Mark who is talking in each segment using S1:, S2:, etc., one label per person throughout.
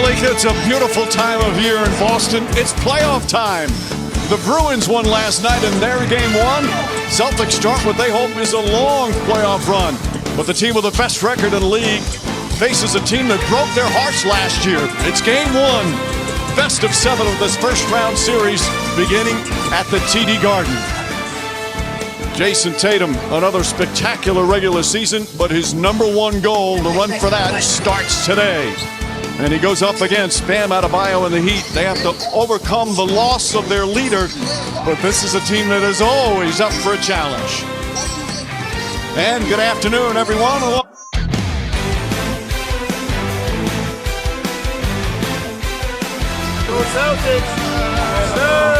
S1: Malik, it's a beautiful time of year in Boston. It's playoff time. The Bruins won last night in their game one. Celtics start what they hope is a long playoff run. But the team with the best record in the league faces a team that broke their hearts last year. It's game one, best of 7 of this first round series beginning at the TD Garden. Jason Tatum, another spectacular regular season, but his #1 goal, the run for that, starts today. And he goes up against Bam Adebayo in the Heat. They have to overcome the loss of their leader, but this is a team that is always up for a challenge. And good afternoon, everyone.
S2: Go Celtics! Let's go!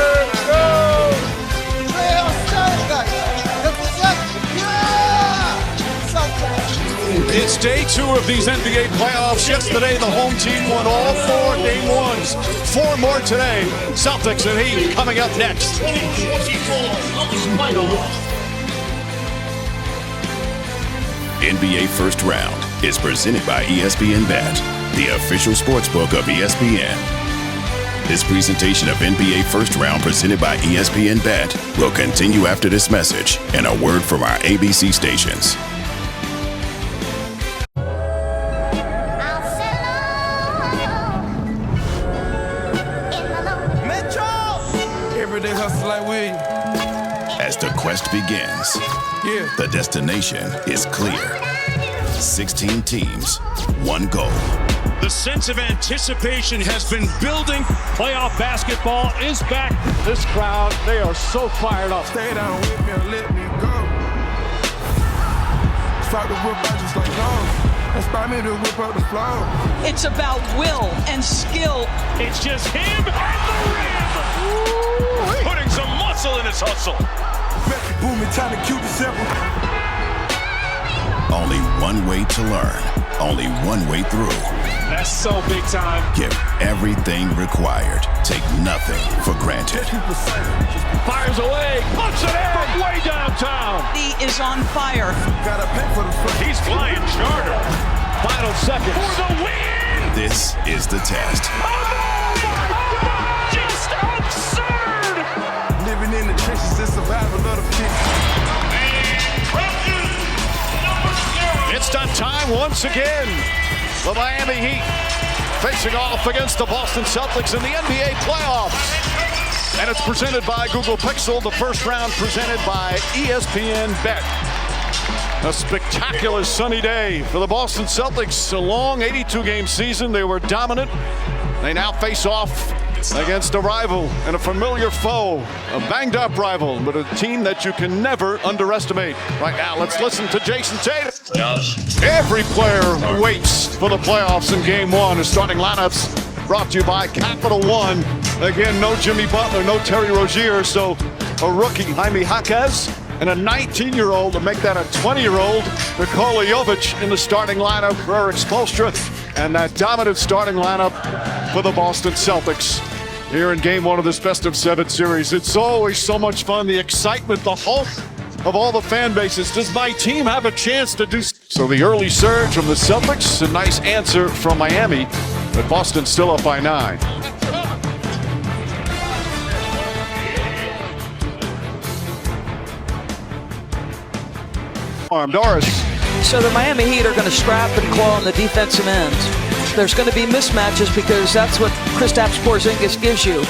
S1: It's day 2 of these NBA playoffs. Yesterday, the home team won all 4 game ones. 4 more today. Celtics and Heat coming up next.
S3: NBA First Round is presented by ESPN Bet, the official sportsbook of ESPN. This presentation of NBA First Round presented by ESPN Bet will continue after this message and a word from our ABC stations.
S2: Everyday hustle like we.
S3: As the quest begins, the destination is clear. 16 teams, 1 goal.
S4: The sense of anticipation has been building. Playoff basketball is back.
S1: This crowd, they are so fired up.
S2: Stay down with me and let me go. Start to whip out just like those. Inspire me to whip up the flow.
S5: It's about will and skill.
S4: It's just him and the rim. Ooh, putting some muscle in his hustle.
S2: Booming, time to cue the simple.
S3: Only one way to learn. Only one way through.
S4: That's so big time.
S3: Give everything required. Take nothing for granted.
S4: Fires away. Puts it in from way downtown.
S5: He is on fire.
S2: Gotta pay for the foot.
S4: He's flying charter.
S1: Final seconds.
S4: For the win.
S3: This is the test.
S4: Oh my God. Just absurd.
S2: Living in the trenches is survival of the fittest.
S1: It's that time once again. The Miami Heat facing off against the Boston Celtics in the NBA playoffs. And it's presented by Google Pixel, the first round presented by ESPN Bet. A spectacular sunny day for the Boston Celtics. A long 82-game season. They were dominant. They now face off against a rival and a familiar foe, a banged-up rival, but a team that you can never underestimate. Right now, let's listen to Jason Tatum. Every player waits for the playoffs in Game 1. The starting lineups brought to you by Capital One. Again, no Jimmy Butler, no Terry Rozier, so a rookie, Jaime Jaquez, and a 19-year-old to make that a 20-year-old, Nikola Jovic in the starting lineup for Eric Spoelstra, and that dominant starting lineup for the Boston Celtics. Here in Game 1 of this best of 7 series. It's always so much fun, the excitement, the hope of all the fan bases. Does my team have a chance to do so? The early surge from the Celtics, a nice answer from Miami, but Boston's still up by 9. Doris.
S5: So the Miami Heat are going to scrap and claw on the defensive ends. There's going to be mismatches because that's what Kristaps Porzingis gives you.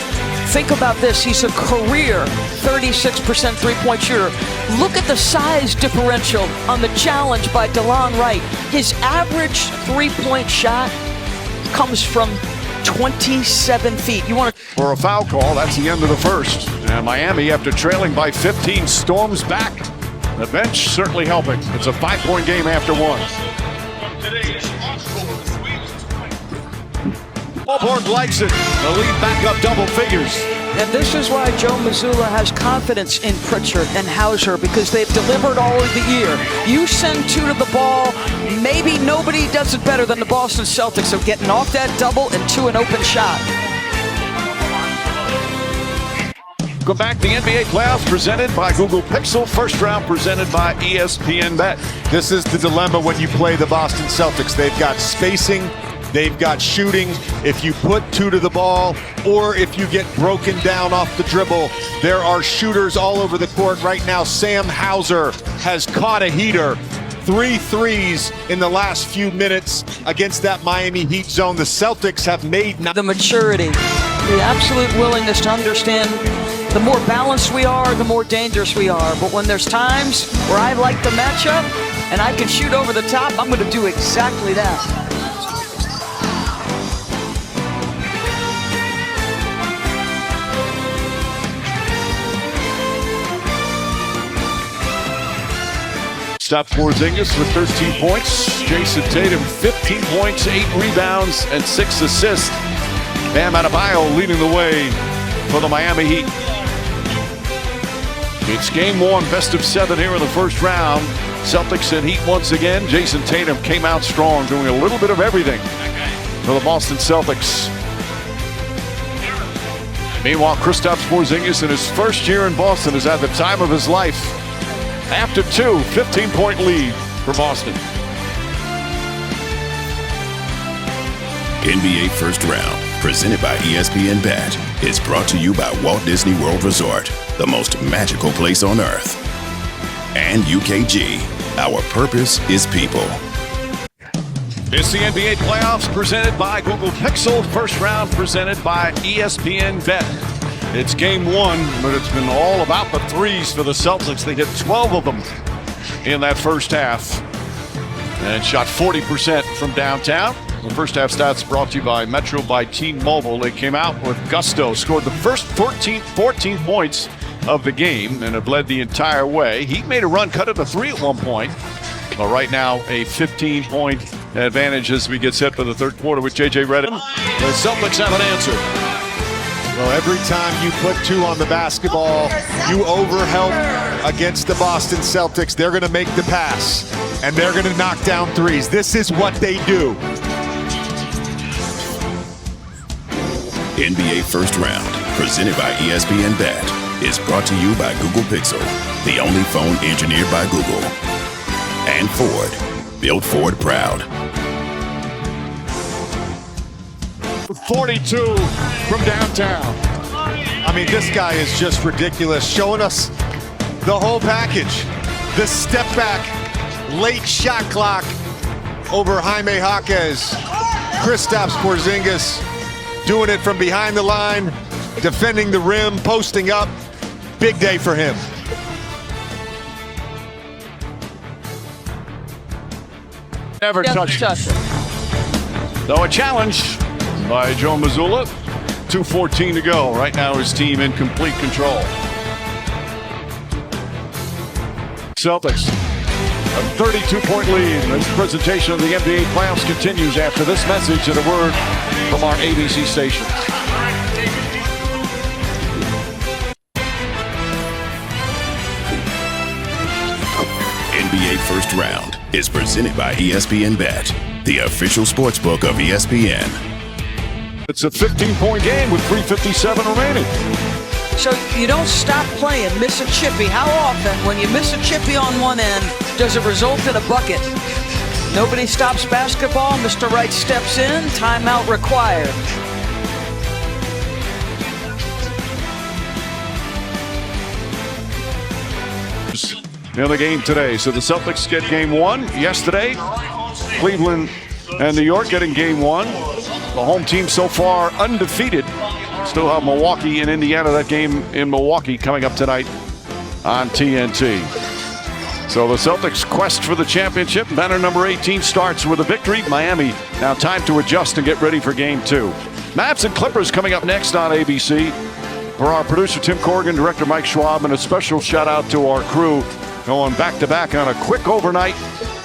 S5: Think about this. He's a career 36% three-point shooter. Look at the size differential on the challenge by DeLon Wright. His average three-point shot comes from 27 feet. You want to...
S1: For a foul call, that's the end of the first. And Miami, after trailing by 15, storms back. The bench certainly helping. It's a 5-point game after 1. Borg likes it. The lead back up double figures.
S5: And this is why Joe Mazzulla has confidence in Pritchard and Hauser, because they've delivered all of the year. You send 2 to the ball, maybe nobody does it better than the Boston Celtics of getting off that double and to an open shot.
S1: Go back to the NBA playoffs presented by Google Pixel. First round presented by ESPN Bet.
S6: This is the dilemma when you play the Boston Celtics. They've got spacing. They've got shooting. If you put two to the ball or if you get broken down off the dribble, there are shooters all over the court right now. Sam Hauser has caught a heater. 3 threes in the last few minutes against that Miami Heat zone. The Celtics have made
S5: the maturity, the absolute willingness to understand the more balanced we are, the more dangerous we are. But when there's times where I like the matchup and I can shoot over the top, I'm going to do exactly that.
S1: Stop Porzingis with 13 points. Jason Tatum, 15 points, 8 rebounds, and 6 assists. Bam Adebayo leading the way for the Miami Heat. It's game 1, best of 7 here in the first round. Celtics and Heat once again. Jason Tatum came out strong, doing a little bit of everything for the Boston Celtics. Meanwhile, Kristaps Porzingis in his first year in Boston is at the time of his life. After 2, 15-point lead for Boston.
S3: NBA First Round, presented by ESPN Bet, is brought to you by Walt Disney World Resort, the most magical place on earth. And UKG, our purpose is people.
S1: It's the NBA playoffs presented by Google Pixel. First round presented by ESPN Bet. It's game 1, but it's been all about the threes for the Celtics. They hit 12 of them in that first half and shot 40% from downtown. The first half stats brought to you by Metro by T-Mobile. They came out with gusto, scored the first 14 points of the game and have led the entire way. He made a run, cut it to 3 at one point. But right now, a 15-point advantage as we get set for the third quarter with J.J. Redick. The Celtics have an answer.
S6: Well, every time you put 2 on the basketball, you overhelp against the Boston Celtics. They're going to make the pass, and they're going to knock down threes. This is what they do.
S3: NBA First Round, presented by ESPN Bet, is brought to you by Google Pixel, the only phone engineered by Google. And Ford, built Ford proud.
S1: 42 from downtown.
S6: I mean, this guy is just ridiculous, showing us the whole package. The step back, late shot clock over Jaime Jaquez. Kristaps Porzingis doing it from behind the line, defending the rim, posting up. Big day for him.
S1: Never touched it. Though a challenge by Joe Mazzulla. 2:14 to go. Right now his team in complete control. Celtics, a 32-point lead. This presentation of the NBA playoffs continues after this message and a word from our ABC station.
S3: NBA First Round is presented by ESPN Bet, the official sportsbook of ESPN.
S1: It's a 15-point game with 3:57 remaining.
S5: So you don't stop playing, miss a chippy. How often, when you miss a chippy on one end, does it result in a bucket? Nobody stops basketball. Mr. Wright steps in. Timeout required.
S1: In the game today. So the Celtics get game 1 yesterday. Cleveland and New York getting game 1. The home team so far undefeated. Still have Milwaukee and Indiana. That game in Milwaukee coming up tonight on TNT. So the Celtics' quest for the championship. Banner number 18 starts with a victory. Miami now time to adjust and get ready for game 2. Mavs and Clippers coming up next on ABC. For our producer Tim Corrigan, director Mike Schwab, and a special shout out to our crew going back-to-back on a quick overnight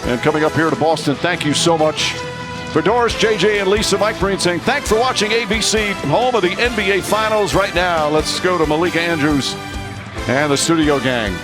S1: and coming up here to Boston. Thank you so much. For Doris, JJ, and Lisa, Mike Breen saying thanks for watching ABC, home of the NBA Finals. Right now, let's go to Malika Andrews and the studio gang.